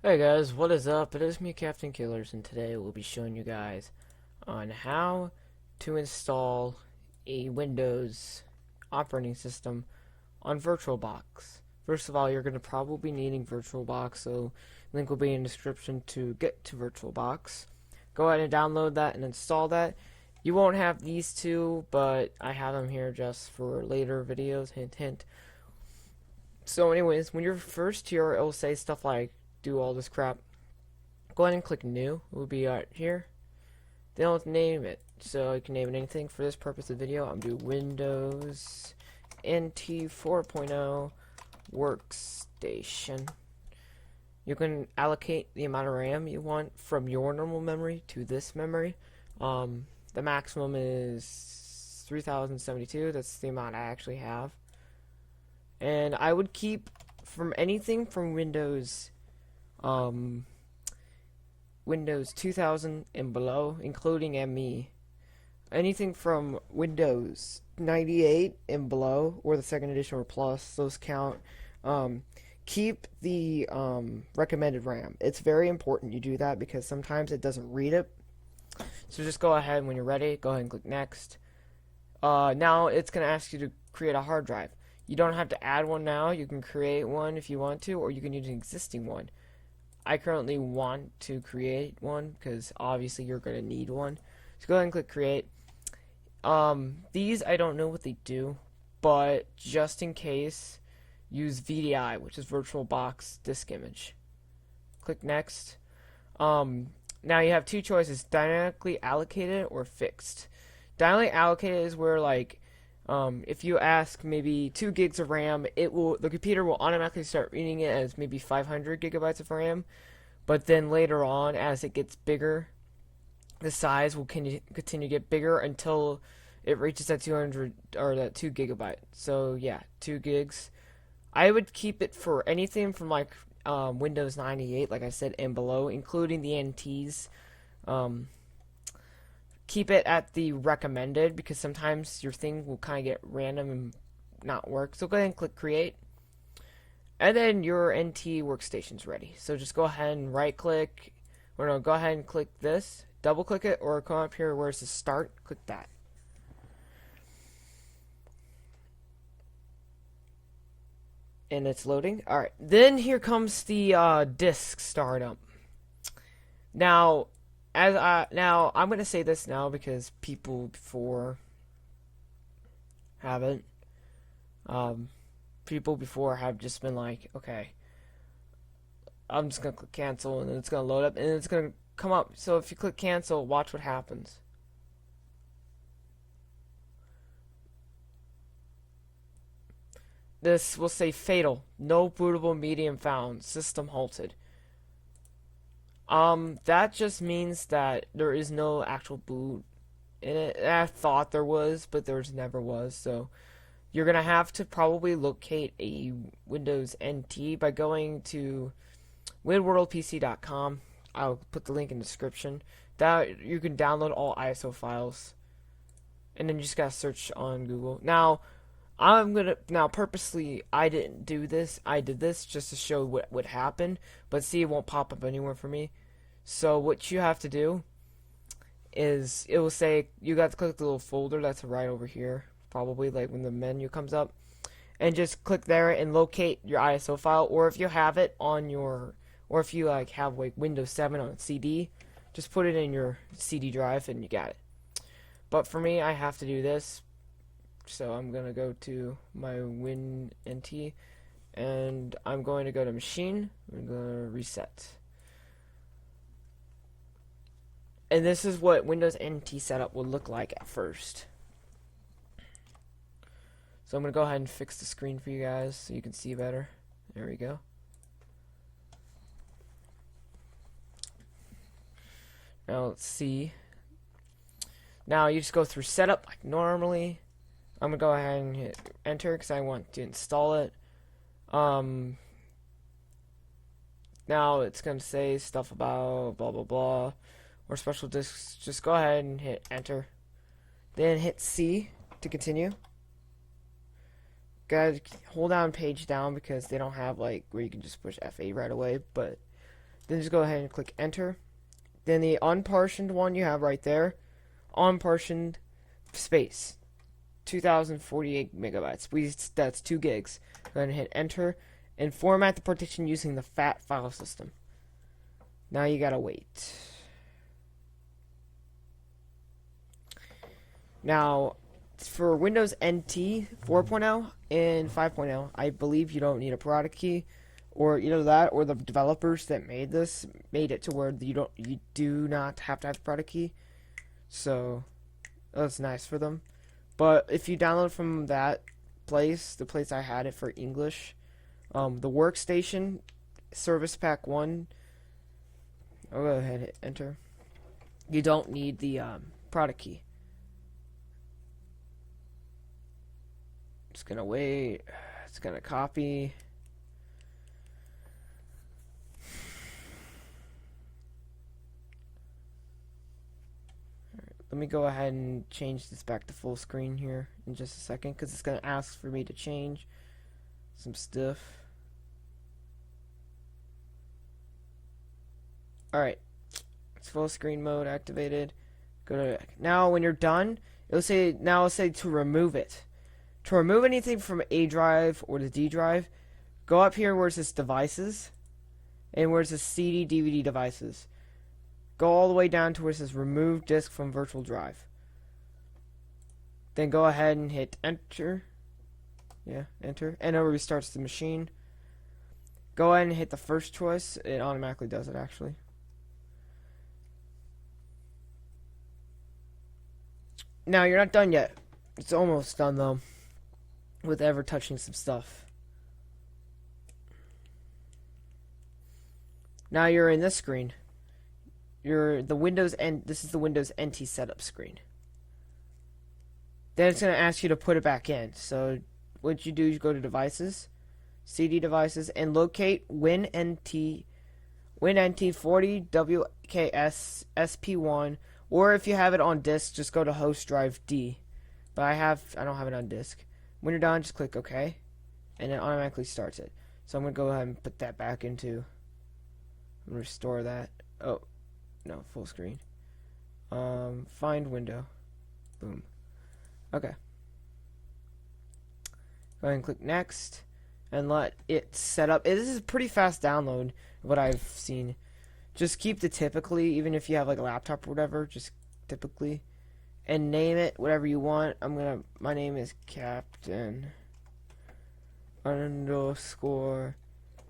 Hey guys, what is up? It is me, Captain Killers, and today we'll be showing you guys on how to install a Windows operating system on VirtualBox. First of all, you're going to probably be needing VirtualBox, so link will be in the description to get to VirtualBox. Go ahead and download that and install that. You won't have these two, but I have them here just for later videos, hint hint. So anyways, when you're first here, it will say stuff like do all this crap. Go ahead and click new. It will be right here. Then I'll name it. So you can name it anything. For this purpose of the video, I'm doing Windows NT 4.0 Workstation. You can allocate the amount of RAM you want from your normal memory to this memory. The maximum is 3072. That's the amount I actually have. And I would keep from anything from Windows 2000 and below, including ME. Anything from Windows 98 and below, or the second edition or plus, those count. Keep the recommended RAM. It's very important you do that because sometimes it doesn't read it. So just go ahead when you're ready. Go ahead and click next. Now it's going to ask you to create a hard drive. You don't have to add one now. You can create one if you want to, or you can use an existing one. I currently want to create one because obviously you're going to need one. So go ahead and click create. These I don't know what they do, but just in case, use VDI, which is VirtualBox Disk Image. Click next. Now you have two choices: dynamically allocated or fixed. Dynamically allocated is where if you ask maybe 2 gigs of RAM, the computer will automatically start reading it as maybe 500 gigabytes of RAM. But then later on, as it gets bigger, the size will continue to get bigger until it reaches that 200 or that 2 gigabyte. So yeah, 2 gigs. I would keep it for anything from Windows 98, like I said, and below, including the NTs. Keep it at the recommended because sometimes your thing will kind of get random and not work. So go ahead and click create. And then your NT workstation's ready. So just go ahead and right click, or no, go ahead and click this, double click it, or come up here where it says start, click that. And it's loading. Alright, then here comes the disk startup. Now, now I'm gonna say this now because people before haven't. People before have just been like, okay, I'm just gonna click cancel, and then it's gonna load up, and it's gonna come up. So if you click cancel, watch what happens. This will say fatal, no bootable medium found, system halted. That just means that there is no actual boot in it. I thought there was, but there's never was. So you're gonna have to probably locate a Windows NT by going to winworldpc.com. I'll put the link in the description. That you can download all ISO files, and then you just gotta search on Google. Now, purposely I didn't do this. I did this just to show what would happen, but see, it won't pop up anywhere for me. So what you have to do is it will say you got to click the little folder that's right over here, probably like when the menu comes up, and just click there and locate your ISO file. Or if you have it on your, or if you have Windows 7 on CD, just put it in your CD drive and you got it. But for me, I have to do this, so I'm gonna go to my WinNT, and I'm going to go to machine. I'm gonna reset. And this is what Windows NT setup would look like at first. So I'm going to go ahead and fix the screen for you guys so you can see better. There we go. Now let's see. Now you just go through setup like normally. I'm going to go ahead and hit enter because I want to install it. Now it's going to say stuff about blah blah blah. Or special disks. Just go ahead and hit enter. Then hit C to continue. Gotta hold down page down because they don't have where you can just push F8 right away, but Then just go ahead and click enter. Then the unpartitioned one you have right there, unpartitioned space, 2048 megabytes. That's 2 gigs. Go ahead and hit enter and format the partition using the FAT file system. Now you gotta wait. Now, for Windows NT 4.0 and 5.0, I believe you don't need a product key, or either that or the developers that made this made it to where you do not have to have a product key. So that's nice for them. But if you download from that place, the place I had it for English, the workstation service pack 1, I'll go ahead and hit enter. You don't need the product key. Just gonna wait. It's gonna copy. Let me go ahead and change this back to full screen here in just a second, because it's going to ask for me to change some stuff. Alright, it's full screen mode activated. Go to now. When you're done, it'll say to remove it. To remove anything from A drive or the D drive, go up here where it says devices, and where it says CD DVD devices. Go all the way down to where it says remove disk from virtual drive. Then go ahead and hit enter. Yeah, enter. And it restarts the machine. Go ahead and hit the first choice. It automatically does it, actually. Now, you're not done yet. It's almost done, though, with ever touching some stuff. Now you're in this screen. This is the Windows NT setup screen. Then it's going to ask you to put it back in. So what you do is you go to devices, CD devices, and locate WinNT 40 WKS SP1, or if you have it on disk, just go to host drive D. But I don't have it on disk. When you're done, just click OK, and it automatically starts it. So I'm going to go ahead and put that back into, I'm going to restore that. Oh, no, full screen. Find window. Boom. Okay. Go ahead and click next, and let it set up. This is a pretty fast download, what I've seen. Just keep the typically, even if you have like a laptop or whatever, just typically. And name it whatever you want. My name is Captain _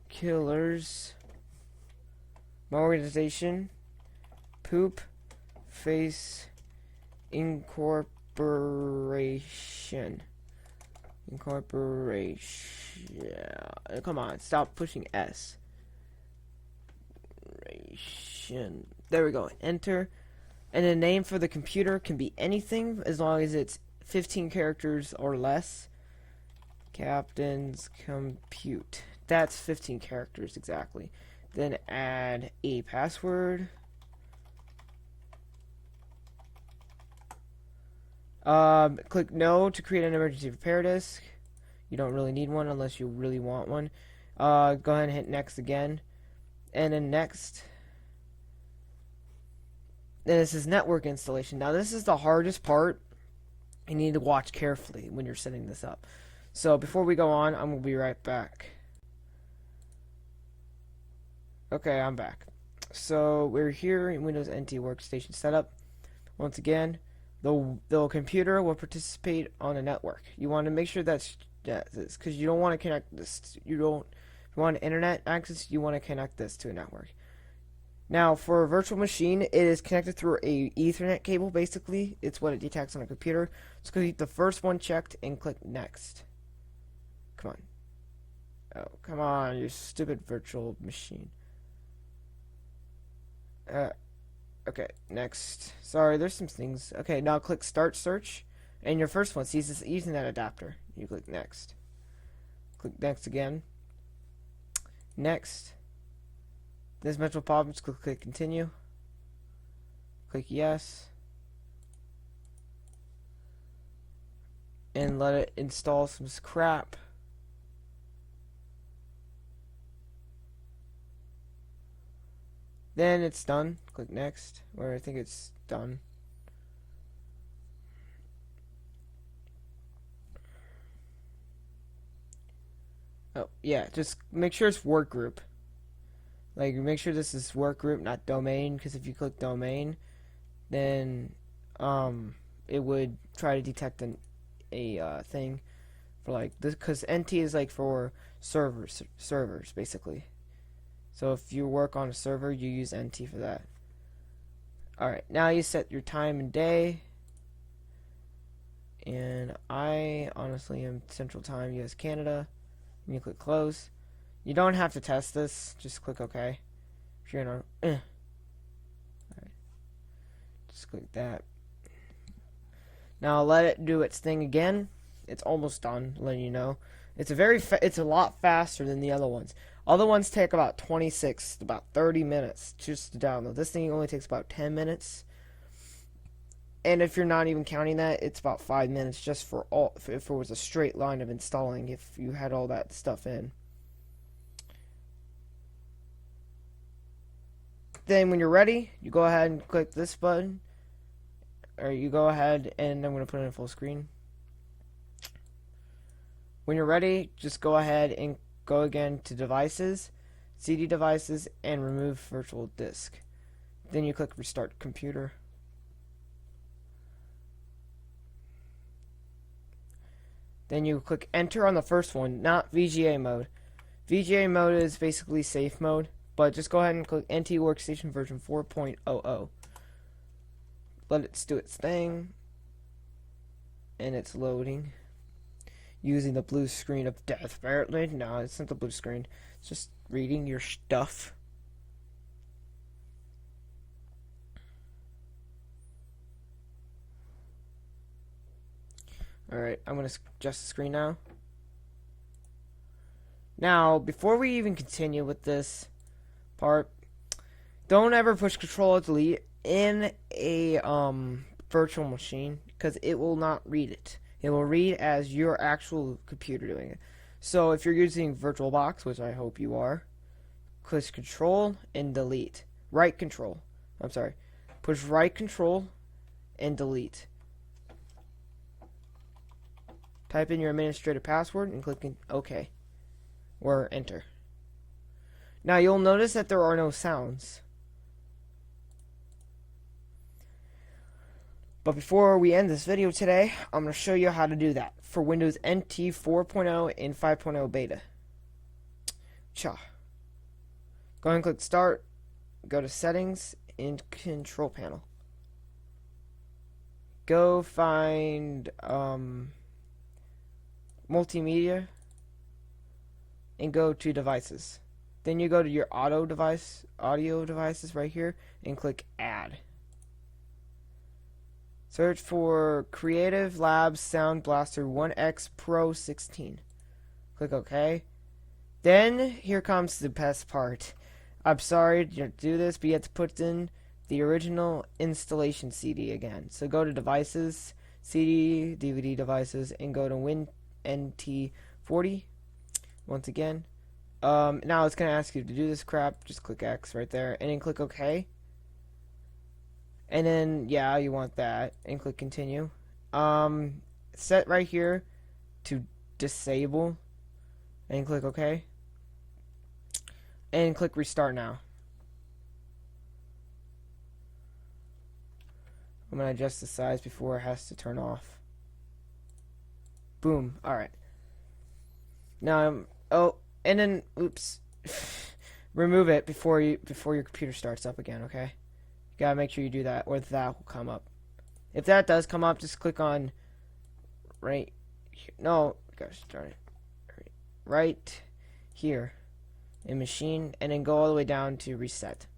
Killers. My organization, Poop Face Incorporation. Yeah. Come on, stop pushing S. There we go. Enter. And the name for the computer can be anything as long as it's 15 characters or less. Captain's Compute. That's 15 characters exactly. Then add a password. Click no to create an emergency repair disk. You don't really need one unless you really want one. Go ahead and hit next again. And then next. Then this is network installation. Now this is the hardest part. You need to watch carefully when you're setting this up. So before we go on, I'm going to be right back. Okay, I'm back. So we're here in Windows NT Workstation Setup. Once again, the computer will participate on a network. You want to make sure that's this, because you don't want to connect this. If you want internet access, you want to connect this to a network. Now, for a virtual machine, it is connected through a Ethernet cable, basically. It's what it detects on a computer. So keep the first one checked and click next. Come on. Oh, come on, you stupid virtual machine. Okay, next. Sorry, there's some things. Okay, now click Start Search. And your first one sees this Ethernet adapter. You click Next. Click Next again. Next. This mental problems, click Continue. Click Yes. And let it install some crap. Then it's done. Click next, where I think it's done. Oh, yeah, just make sure it's work group. Like, make sure this is work group, not domain, because if you click domain, then it would try to detect a thing for like this, because NT is like for servers basically. So if you work on a server, you use NT for that. Alright, now you set your time and day. And I honestly am Central Time, US, Canada. And you click close. You don't have to test this, just click OK. If you're in a Alright. Just click that. Now I'll let it do its thing again. It's almost done, letting you know. It's a lot faster than the other ones. Other ones take about 26, about 30 minutes just to download. This thing only takes about 10 minutes. And if you're not even counting that, it's about 5 minutes just for all, if it was a straight line of installing, if you had all that stuff in. Then when you're ready, you go ahead and click this button. Or you go ahead and I'm going to put it in full screen. When you're ready, just go ahead and go again to devices, CD devices, and remove virtual disk. Then you click restart computer. Then you click enter on the first one, not VGA mode. VGA mode is basically safe mode, but just go ahead and click NT Workstation version 4.00. Let it do its thing, and it's loading. Using the blue screen of death, apparently. No, it's not the blue screen. It's just reading your stuff. Alright, I'm going to adjust the screen now. Now, before we even continue with this part, don't ever push Control or Delete in a virtual machine, because it will not read it. It will read as your actual computer doing it. So if you're using VirtualBox, which I hope you are, push Control and Delete. Right Control. I'm sorry. Push Right Control and Delete. Type in your administrative password and click OK. Or Enter. Now you'll notice that there are no sounds. But before we end this video today, I'm going to show you how to do that for Windows NT 4.0 and 5.0 beta. Go ahead and click Start, go to Settings, and Control Panel. Go find Multimedia, and go to Devices. Then you go to your audio devices right here, and click Add. Search for Creative Labs Sound Blaster 1X Pro 16. Click OK. Then here comes the best part. I'm sorry to do this, but you have to put in the original installation CD again. So go to Devices, CD, DVD devices, and go to WinNT40. Once again. Now it's going to ask you to do this crap. Just click X right there, and then click OK. And then, yeah, you want that. And click continue. Set right here to disable. And click OK. And click restart now. I'm going to adjust the size before it has to turn off. Boom. Alright. Now, and then, oops. Remove it before your computer starts up again, okay? Gotta make sure you do that, or that will come up. If that does come up, just click on right here. No, gosh darn it. Right here in machine, and then go all the way down to reset.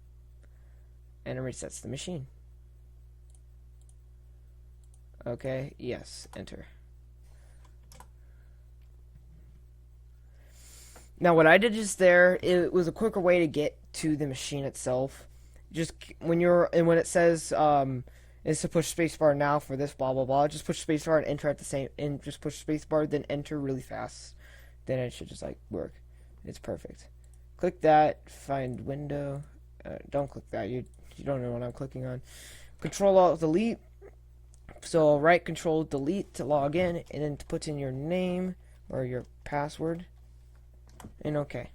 And it resets the machine. Okay, yes, enter. Now what I did just there, it was a quicker way to get to the machine itself. Just when it says is to push spacebar now for this blah blah blah, just push spacebar and enter at the same, and just push spacebar then enter really fast. Then it should just like work. It's perfect. Click that, find window, don't click that. You don't know what I'm clicking on. Control Alt Delete. So right Control Delete to log in, and then to put in your name or your password, and OK.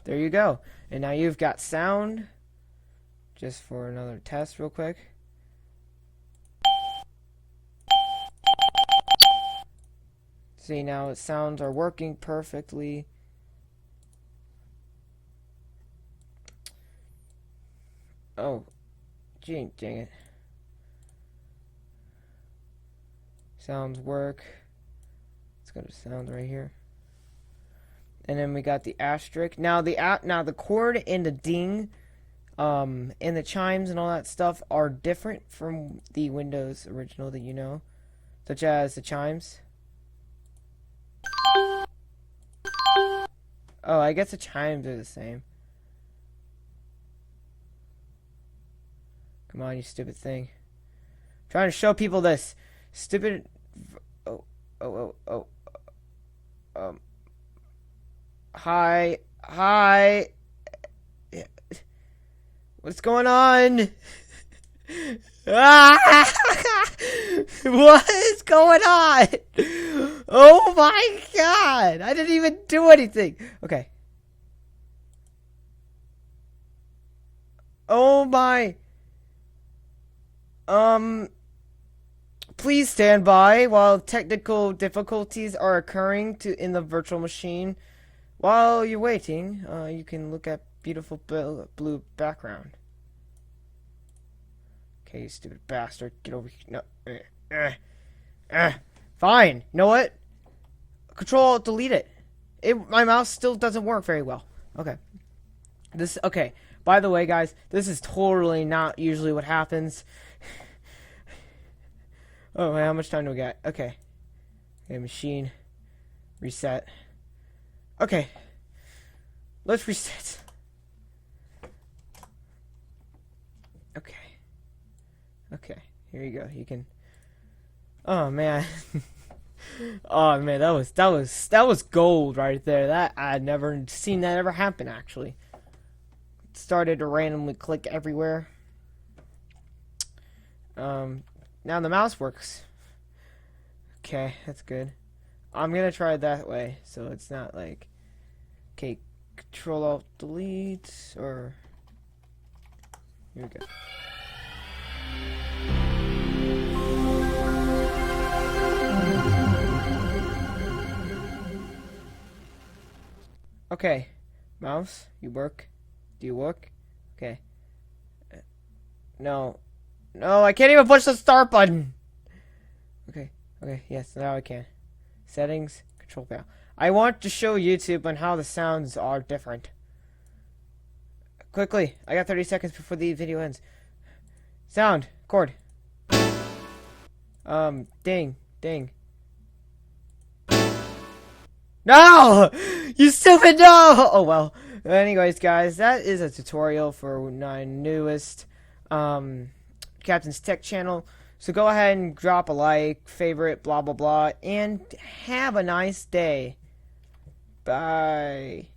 There you go. And now you've got sound. Just for another test real quick. See, now its sounds are working perfectly. Oh, gee, dang it. Sounds work. Let's go to sound right here. And then we got the asterisk. Now the chord and the ding, and the chimes and all that stuff are different from the Windows original that you know, such as the chimes. Oh, I guess the chimes are the same. Come on, you stupid thing. I'm trying to show people this stupid. Hi. What's going on? What is going on? Oh my god! I didn't even do anything. Okay. Oh my. Please stand by while technical difficulties are occurring in the virtual machine. While you're waiting, you can look at beautiful blue background. Okay, you stupid bastard. Get over here. No. Fine. You know what? Control delete it. My mouse still doesn't work very well. Okay. Okay. By the way, guys, this is totally not usually what happens. Oh, how much time do we got? Okay. Okay, machine. Reset. Okay. Let's reset. Okay. Okay. Here you go. You can. Oh man. Oh man, that was gold right there. That I'd never seen that ever happen actually. It started to randomly click everywhere. Now the mouse works. Okay, that's good. I'm gonna try it that way, so it's not like. Okay, Control Alt Delete, or here we go. Okay, mouse, you work? Do you work? Okay. No, I can't even push the start button. Okay, yes, now I can. Settings, control panel. I want to show YouTube on how the sounds are different. Quickly, I got 30 seconds before the video ends. Sound, chord. Ding. No! You stupid no! Oh well. Anyways, guys, that is a tutorial for my newest Captain's Tech channel. So go ahead and drop a like, favorite, blah blah blah, and have a nice day. Bye.